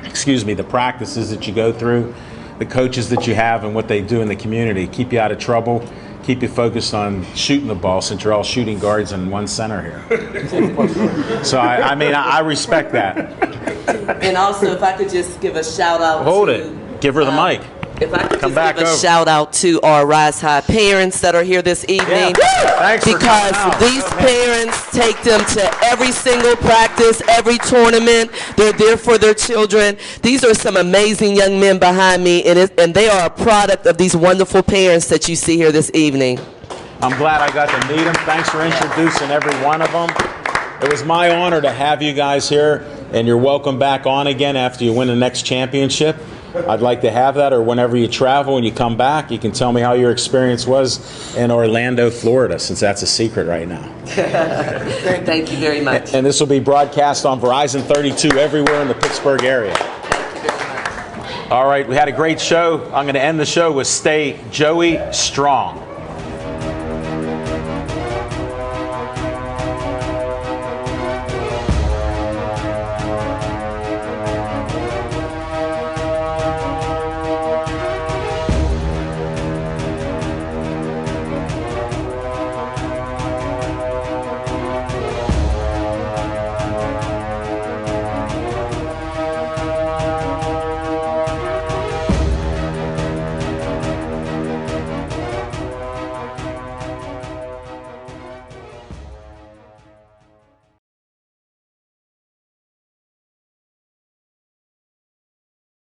excuse me, the practices that you go through, the coaches that you have, and what they do in the community. Keep you out of trouble. Keep you focused on shooting the ball, since you're all shooting guards and one center here. So, I respect that. And also, if I could just give a shout out Hold to... it. Give her the mic. If I could Come just back give a over. shout out to our Rise High parents that are here this evening. Thanks for Because coming out. these parents take them to every single practice, every tournament. They're there for their children. These are some amazing young men behind me, and they are a product of these wonderful parents that you see here this evening. I'm glad I got to meet them. Thanks for introducing every one of them. It was my honor to have you guys here, and you're welcome back on again after you win the next championship. I'd like to have that, or whenever you travel and you come back, you can tell me how your experience was in Orlando, Florida, since that's a secret right now. Thank you very much. And this will be broadcast on Verizon 32 everywhere in the Pittsburgh area. All right, we had a great show. I'm going to end the show with Stay Joey Strong.